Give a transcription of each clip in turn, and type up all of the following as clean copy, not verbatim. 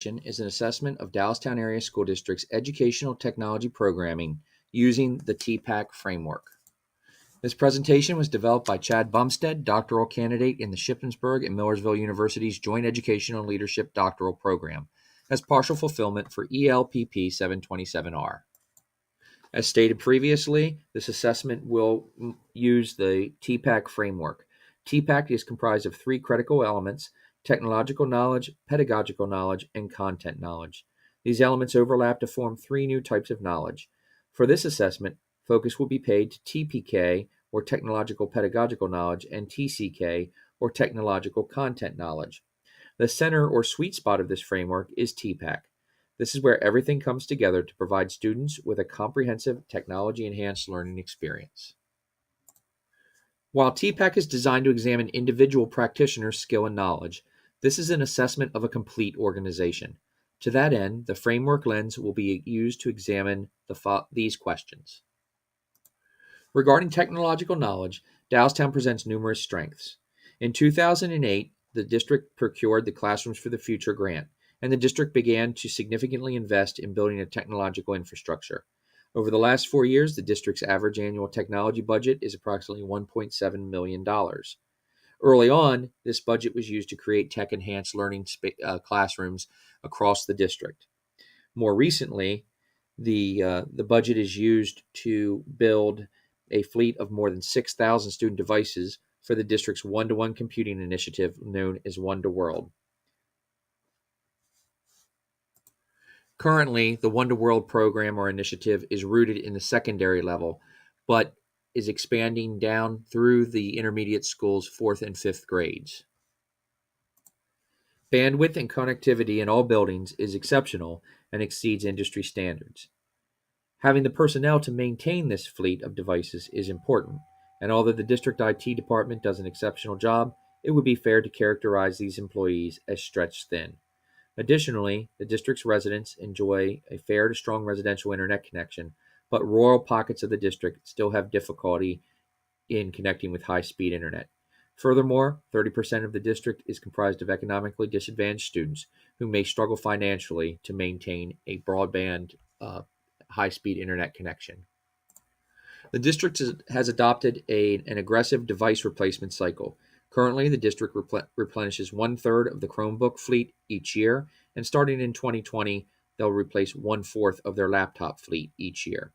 Is an assessment of Dallastown Area School District's educational technology programming using the TPAC framework. This presentation was developed by Chad Bumstead, doctoral candidate in the Shippensburg and Millersville University's Joint Educational and Leadership Doctoral Program, as partial fulfillment for ELPP 727R. As stated previously, this assessment will use the TPAC framework. TPAC is comprised of three critical elements: technological knowledge, pedagogical knowledge, and content knowledge. These elements overlap to form three new types of knowledge. For this assessment, focus will be paid to TPK, or technological pedagogical knowledge, and TCK, or technological content knowledge. The center or sweet spot of this framework is TPAC. This is where everything comes together to provide students with a comprehensive technology-enhanced learning experience. While TPAC is designed to examine individual practitioners' skill and knowledge, this is an assessment of a complete organization. To that end, the framework lens will be used to examine these questions. Regarding technological knowledge, Dallastown presents numerous strengths. In 2008, the district procured the Classrooms for the Future grant, and the district began to significantly invest in building a technological infrastructure. Over the last 4 years, the district's average annual technology budget is approximately $1.7 million. Early on, this budget was used to create tech-enhanced learning classrooms across the district. More recently, the budget is used to build a fleet of more than 6,000 student devices for the district's one-to-one computing initiative known as One2World. Currently, the One2World program or initiative is rooted in the secondary level, but is expanding down through the intermediate school's 4th and 5th grades. Bandwidth and connectivity in all buildings is exceptional and exceeds industry standards. Having the personnel to maintain this fleet of devices is important, and although the district IT department does an exceptional job, it would be fair to characterize these employees as stretched thin. Additionally, the district's residents enjoy a fair to strong residential internet connection, but rural pockets of the district still have difficulty in connecting with high-speed internet. Furthermore, 30% of the district is comprised of economically disadvantaged students who may struggle financially to maintain a broadband, high-speed internet connection. The district has adopted an aggressive device replacement cycle. Currently, the district replenishes 1/3 of the Chromebook fleet each year, and starting in 2020, they'll replace 1/4 of their laptop fleet each year.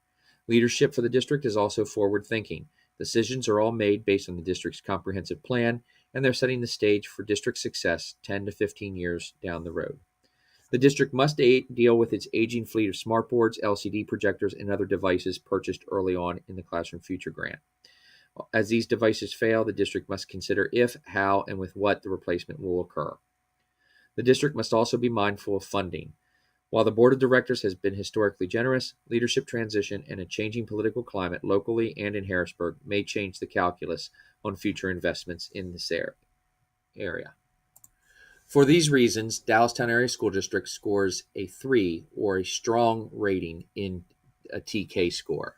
Leadership for the district is also forward-thinking. Decisions are all made based on the district's comprehensive plan, and they're setting the stage for district success 10 to 15 years down the road. The district must deal with its aging fleet of smartboards, LCD projectors, and other devices purchased early on in the Classroom Future grant. As these devices fail, the district must consider if, how, and with what the replacement will occur. The district must also be mindful of funding. While the board of directors has been historically generous, leadership transition and a changing political climate locally and in Harrisburg may change the calculus on future investments in this area. For these reasons, Dallastown Area School District scores a 3, or a strong rating, in a TK score.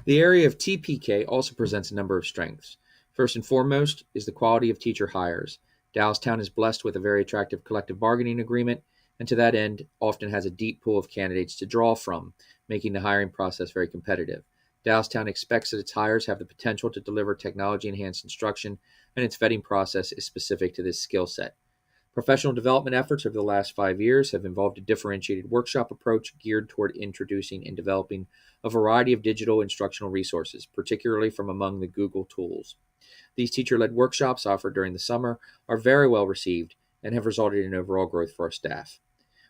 The area of TPK also presents a number of strengths. First and foremost is the quality of teacher hires. Dallastown is blessed with a very attractive collective bargaining agreement, and to that end often has a deep pool of candidates to draw from, making the hiring process very competitive. Dallastown expects that its hires have the potential to deliver technology-enhanced instruction, and its vetting process is specific to this skill set. Professional development efforts over the last 5 years have involved a differentiated workshop approach geared toward introducing and developing a variety of digital instructional resources, particularly from among the Google tools. These teacher-led workshops offered during the summer are very well received and have resulted in overall growth for our staff.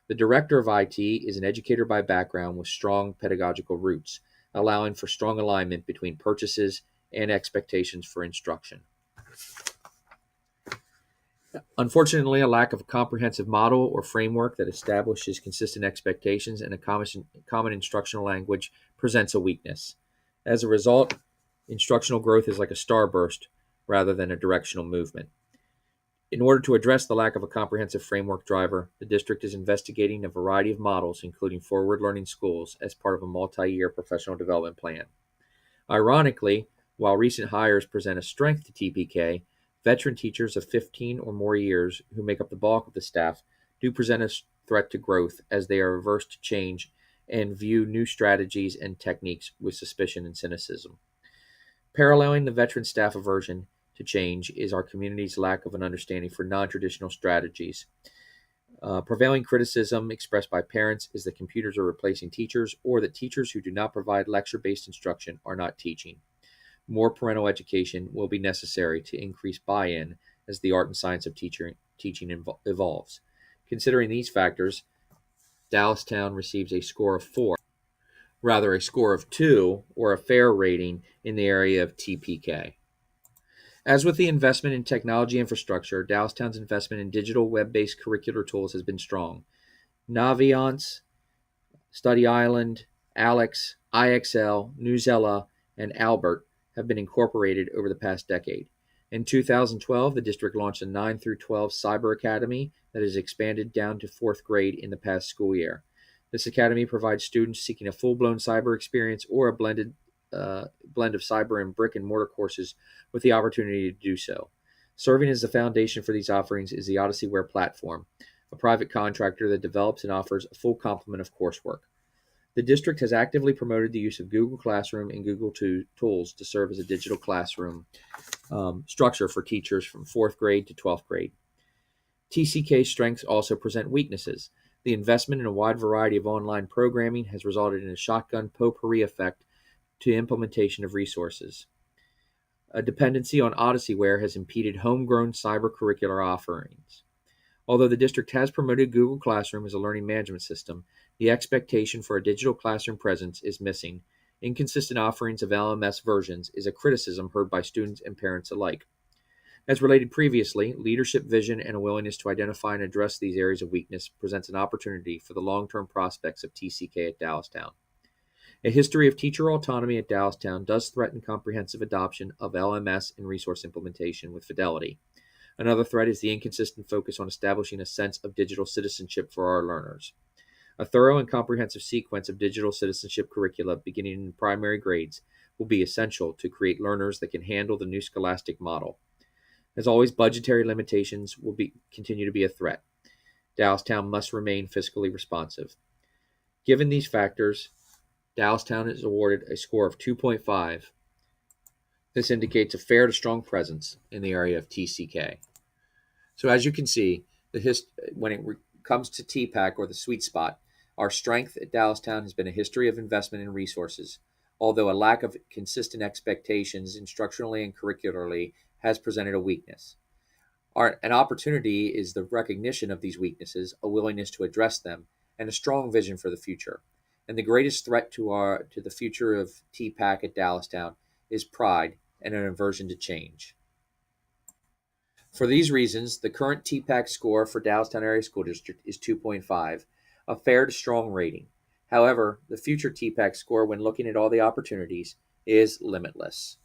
The director of IT is an educator by background with strong pedagogical roots, allowing for strong alignment between purchases and expectations for instruction. Unfortunately, a lack of a comprehensive model or framework that establishes consistent expectations and a common instructional language presents a weakness. As a result, instructional growth is like a starburst rather than a directional movement. In order to address the lack of a comprehensive framework driver, the district is investigating a variety of models, including forward learning schools, as part of a multi-year professional development plan. Ironically, while recent hires present a strength to TPK, veteran teachers of 15 or more years who make up the bulk of the staff do present a threat to growth as they are averse to change and view new strategies and techniques with suspicion and cynicism. Paralleling the veteran staff aversion to change is our community's lack of an understanding for non traditional strategies. Prevailing criticism expressed by parents is that computers are replacing teachers or that teachers who do not provide lecture based instruction are not teaching. More parental education will be necessary to increase buy in as the art and science of teaching evolves. Considering these factors, Dallastown receives a score of 4, rather a score of 2, or a fair rating in the area of TPK. As with the investment in technology infrastructure, Dallastown's investment in digital web-based curricular tools has been strong. Naviance, Study Island, Alex, IXL, Newsela, and Albert have been incorporated over the past decade. In 2012, the district launched a 9 through 12 cyber academy that has expanded down to 4th grade in the past school year. This academy provides students seeking a full-blown cyber experience or a blend of cyber and brick and mortar courses with the opportunity to do so. Serving as the foundation for these offerings is the OdysseyWare platform, a private contractor that develops and offers a full complement of coursework. The district has actively promoted the use of Google Classroom and Google Tools to serve as a digital classroom structure for teachers from 4th grade to 12th grade. TCK's strengths also present weaknesses. The investment in a wide variety of online programming has resulted in a shotgun potpourri effect to implementation of resources. A dependency on OdysseyWare has impeded homegrown cyber curricular offerings. Although the district has promoted Google Classroom as a learning management system, the expectation for a digital classroom presence is missing. Inconsistent offerings of LMS versions is a criticism heard by students and parents alike. As related previously, leadership vision and a willingness to identify and address these areas of weakness presents an opportunity for the long-term prospects of TCK at Dallastown. A history of teacher autonomy at Dallastown does threaten comprehensive adoption of LMS and resource implementation with fidelity. Another threat is the inconsistent focus on establishing a sense of digital citizenship for our learners. A thorough and comprehensive sequence of digital citizenship curricula beginning in primary grades will be essential to create learners that can handle the new scholastic model. As always, budgetary limitations will continue to be a threat. Dallastown must remain fiscally responsive. Given these factors, Dallastown is awarded a score of 2.5. This indicates a fair to strong presence in the area of TCK. So as you can see, when it comes to TPAC or the sweet spot, our strength at Dallastown has been a history of investment in resources, although a lack of consistent expectations instructionally and curricularly has presented a weakness. An opportunity is the recognition of these weaknesses, a willingness to address them, and a strong vision for the future. And the greatest threat to the future of TPAC at Dallastown is pride and an aversion to change. For these reasons, the current TPAC score for Dallastown Area School District is 2.5, a fair to strong rating. However, the future TPAC score, when looking at all the opportunities, is limitless.